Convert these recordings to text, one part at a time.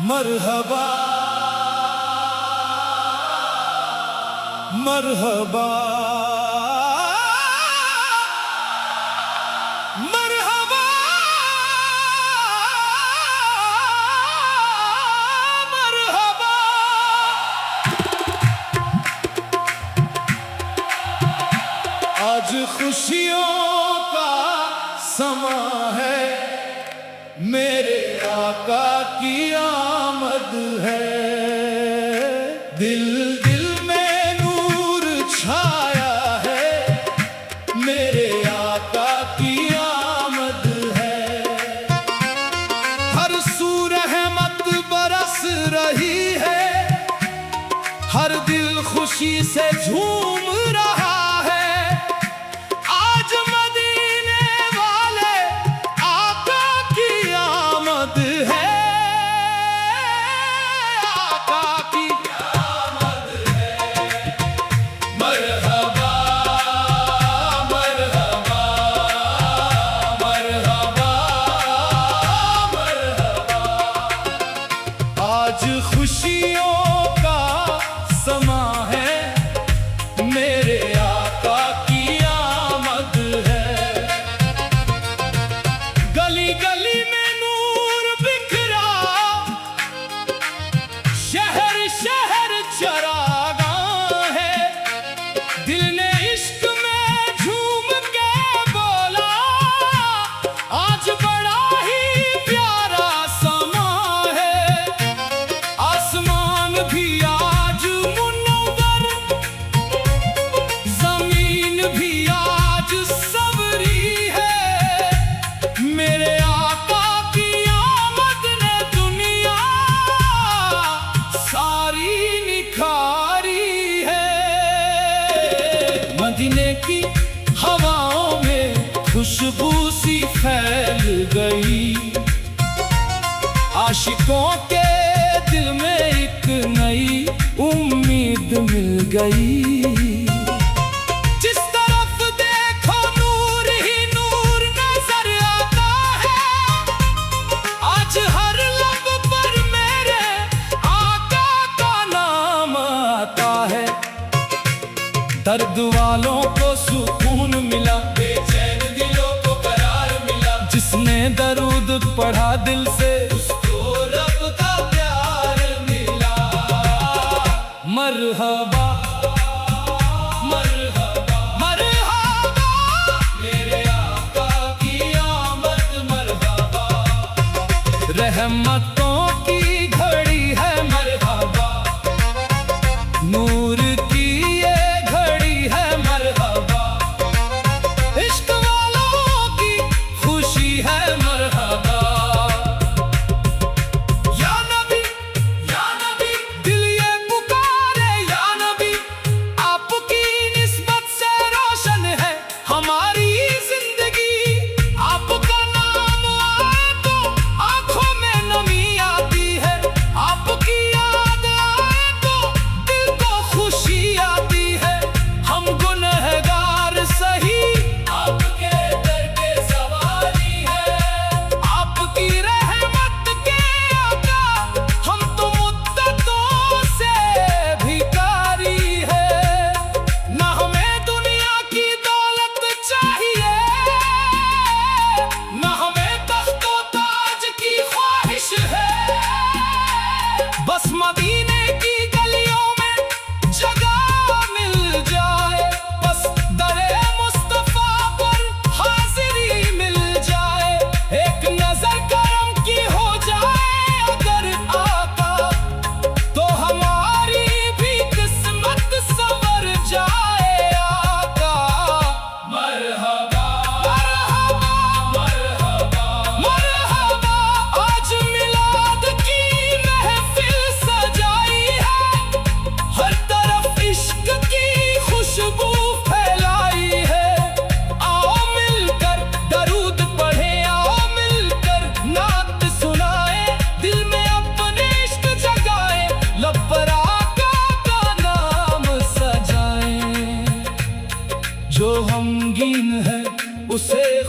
मरहबा मरहबा मरहबा मरहबा। आज खुशियों का समा है, मेरे आका की आमद है। दिल दिल में नूर छाया है, मेरे आका की आमद है। हर सू रहमत बरस रही है, हर दिल खुशी से झूम रहा है। आज मदीने वाले आका की आमद है, आका की आमद है। मरहबा मरहबा मरहबा मरहबा। आज खुशियों का समा है, मेरे आका की आमद है। गली गली में नूर बिखरा, शहर शहर चरागाह है। दिल ने इश्क में झूम के बोला, आज बड़ा ही प्यारा समा है। आसमान भी आज मुनव्वर, जमीन भी आज सबरी है। मेरे आका की आमद ने दुनिया सारी निखारी है। मदीने की हवाओं में खुशबू सी फैल गई, आशिकों के दिल में एक नई उम्मीद मिल गई। जिस तरफ देखो नूर ही नूर नजर आता है। आज हर लब पर मेरे आका का नाम आता है। दर्द वालों को सुकून मिला, बेचैन दिलों को करार मिला। जिसने दरूद पढ़ा दिल से, उसको रब का प्यार मिला। मरहबा मरहबा मरहबा, मेरे आका की आमद मरहबा। रहमतों की घड़ी है मरहबा, नूर की ये घड़ी है मरहबा। इश्क वालों की खुशी है मरहबा। या नबी दिल ये पुकारे, या नबी आपकी निस्बत से रोशन है हमारी जिंदगी। आपका नाम आए तो आंखों में नमी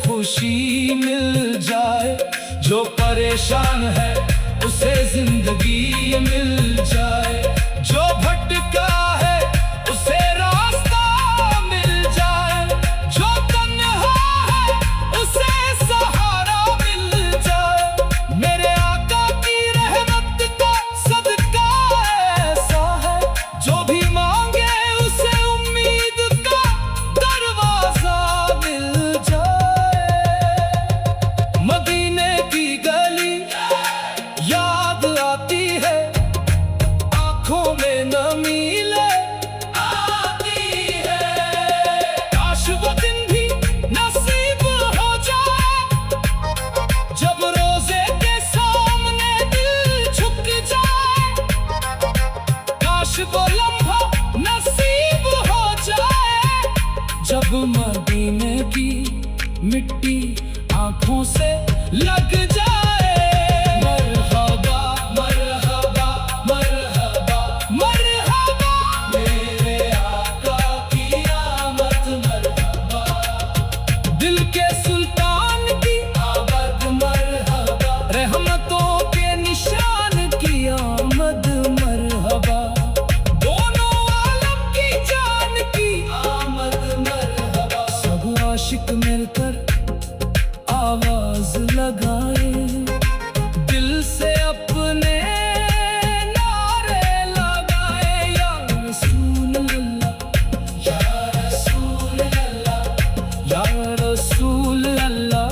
खुशी मिल जाए, जो परेशान है उसे जिंदगी मिल जाए, जो भटका है उसे रास्ता मिल जाए, जो तन्हा है उसे सहारा मिल जाए। मेरे आका की रहमत का सदका ऐसा है, जो भी मांगे उसे उम्मीद का दरवाजा मिल जाए। मदीने की गली याद आती है, आंखों में नमी ले आती है। काश वो दिन भी नसीब हो जाए, जब रोजे के सामने दिल झुक जाए। काश वो लम्हा नसीब हो जाए, जब मदीने की मिट्टी आंखों से लग जाए। मरहबा मरहबा मरहबा मरहबा, मेरे आका की आमद मरहबा। दिल के सुल्तान की आमद मरहबा, रहमतों के निशान की आमद मरहबा, दोनों आलम की जान की आमद मरहबा। सब आशिक मिलकर आवाज लगाए, दिल से अपने नारे लगाए। या रसूल अल्लाह या रसूल अल्लाह या रसूल अल्लाह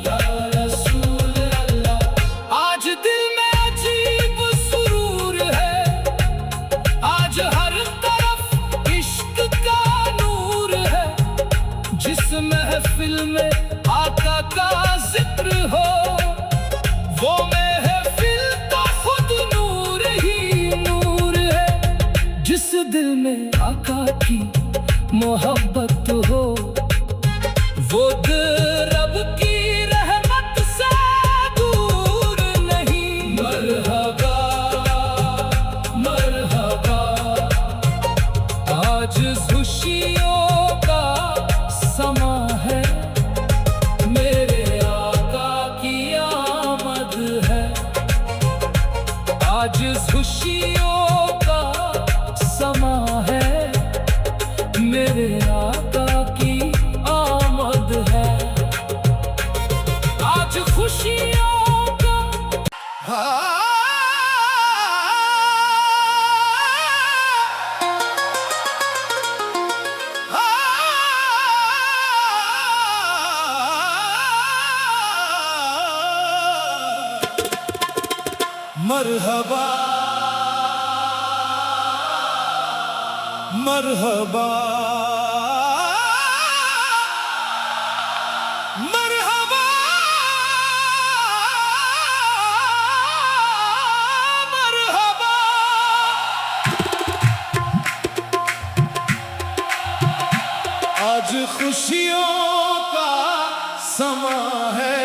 या रसूल अल्लाह। आज दिल में अजीब सुरूर है, आज हर तरफ इश्क का नूर है। जिस महफिल में आका का जिक्र हो, वो महफिल का खुद नूर ही नूर है। जिस दिल में आका की मोहब्बत हो, वो दिल रब की रहमत से दूर नहीं। मरहबा मरहबा, आज खुशियों का समा है, मेरे आका की आमद है। आज खुशियों का समा है, मेरे आका की आमद है। आज खुशियों का मरहबा मरहबा मरहबा मरहबा। आज खुशियों का समा है,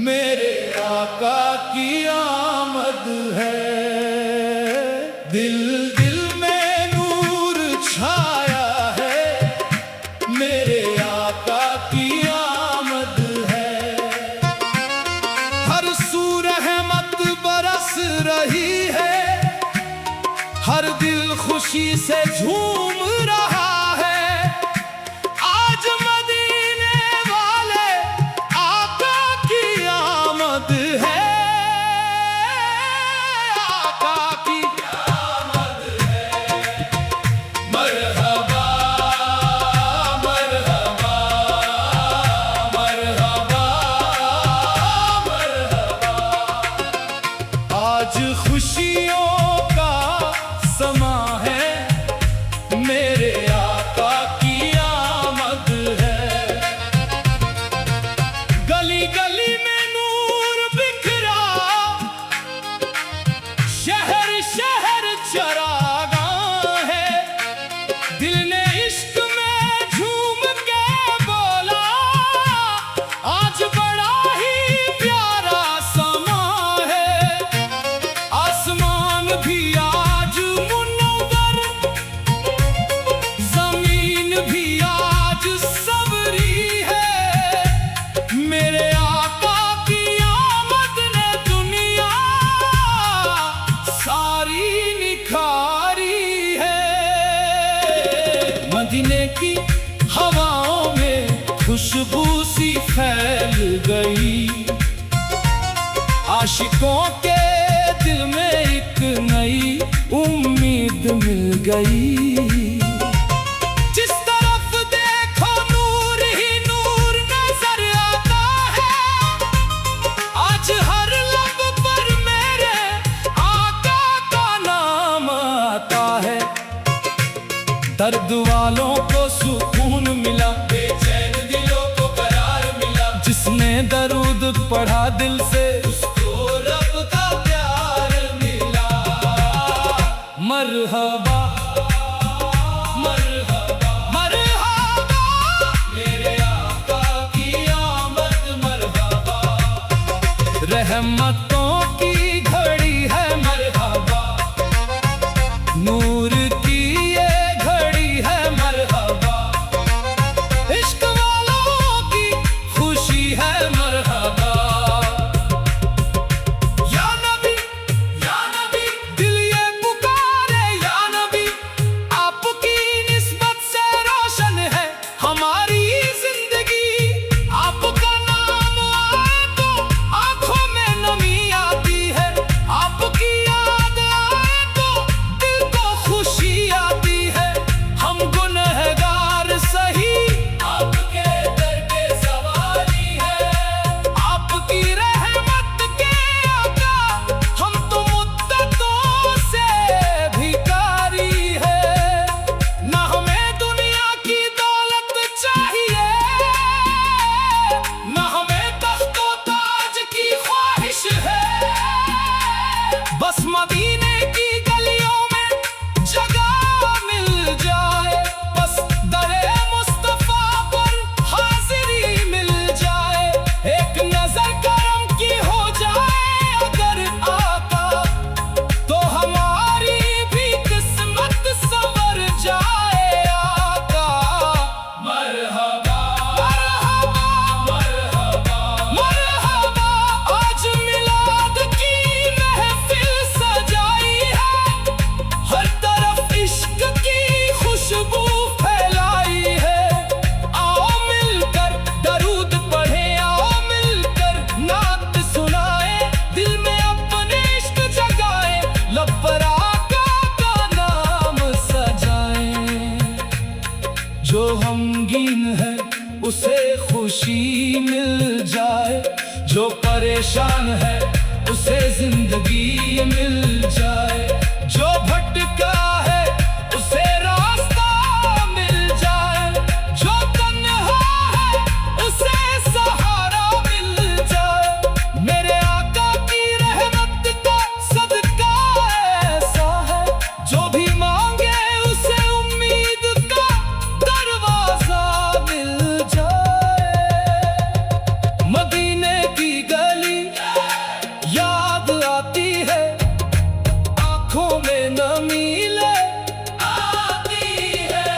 मेरे आका की आमद है। दिल दिल में नूर छाया है, मेरे आका की आमद है। हर सू रहमत बरस रही है, हर दिल खुशी से झूम रहा है। आज मदीने वाले आका की आमद है, आका की आमद है। मरहबा मरहबा मरहबा मरहबा। आज खुशियों का समा है, आशिकों के दिल में एक नई उम्मीद मिल गई। जिस तरफ देखो नूर ही नूर नजर आता है। आज हर लब पर मेरे आका का नाम आता है। दर्द वालों को सुकून मिला, बेचैन दिलों को करार मिला। जिसने दरूद पढ़ा दिल से उसको रब का प्यार मिला। मरहबा मरहबा मरहबा मेरे आका की आमद मरहबा। रहमतों की घड़ी है मरहबा, नूर की ये घड़ी है मरहबा। इश्क वालों की खुशी है मरहबा। या नबी दिल ये पुकारे या नबी। आपकी निस्बत से रोशन है हमारी जिंदगी। आपका नाम आए तो आंखों में नमी आती है। आपकी याद आए तो दिल को खुशी आती है। हम गुनहगार सही आपके दर पे सवारी है। आपकी रहमत के आका हम तो मुद्दतों से भिखारी है। ना हमें दुनिया की दौलत चाहिए, ना हमें तख्तो ताज की ख्वाहिश है। बस मदीने की गलियों में जगह मिल जाए। बस दरे मुस्तफा पर हाजिरी मिल जाए। एक नजर करम की हो जाए अगर आका, तो हमारी भी किस्मत संवर जाए आका। मरहबा मरहबा मरहबा मरहबा। आज मिलाद की महफिल सजाई है। हर तरफ इश्क की खुशबू फैलाई है। आओ मिलकर दरूद पढ़े, आओ मिलकर नात सुनाए। दिल में अपने इश्क जगाए, लब पर आका का नाम सजाए। जो गमगीन है उसे खुशी मिल जाए। जो परेशान है उसे जिंदगी मिल जाए। जो भटका है उसे रास्ता मिल जाए। जो तन्हा है उसे सहारा मिल जाए। मेरे आका की रहमत का सदका ऐसा है। जो भी मांगे उसे उम्मीद का दरवाजा मिल जाए। मदीने की गली याद आती है, आंखों में नमी ले आती है।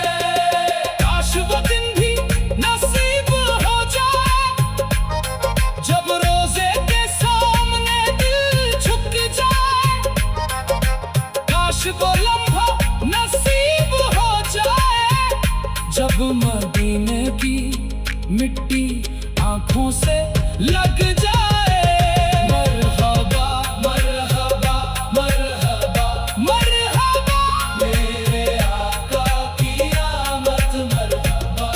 काश वो दिन भी नसीब हो जाए, जब रोजे के सामने दिल झुक जाए। काश वो लम्हा नसीब हो जाए, जब मदीने की मिट्टी आंखों से लग जाए। मरहबा मरहबा मरहबा मरहबा मेरे आका की आमद मरहबा।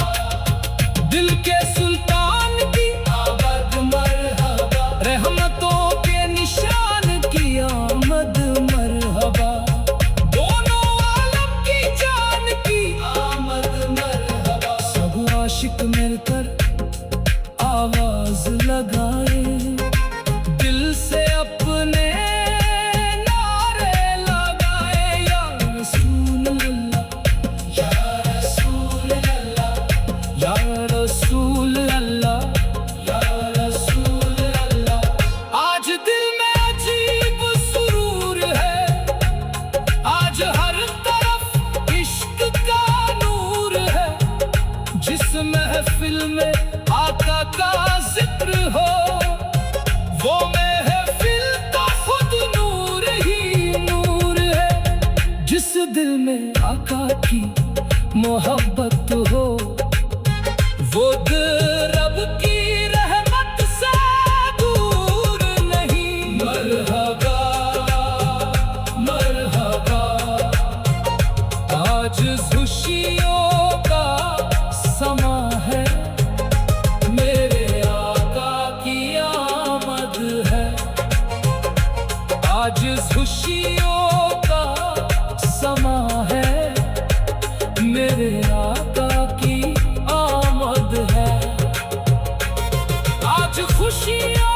दिल के सुल्तान की आमद मरहबा। रहमतों के निशान की आमद मरहबा। दोनों आलम की जान की आमद मरहबा। सब आशिक मिलकर आवाज लगाए, दिल से अपने नारे लगाए। या रसूल अल्लाह या रसूल अल्लाह या रसूल अल्लाह या रसूल अल्लाह। आज दिल में अजीब सुरूर है। आज हर तरफ इश्क का नूर है। जिस महफिल में आका का जिक्र हो, वो महफिल का खुद नूर ही नूर है। जिस दिल में आका की मोहब्बत हो, वो दिल रब की रहमत से दूर नहीं। खुशियों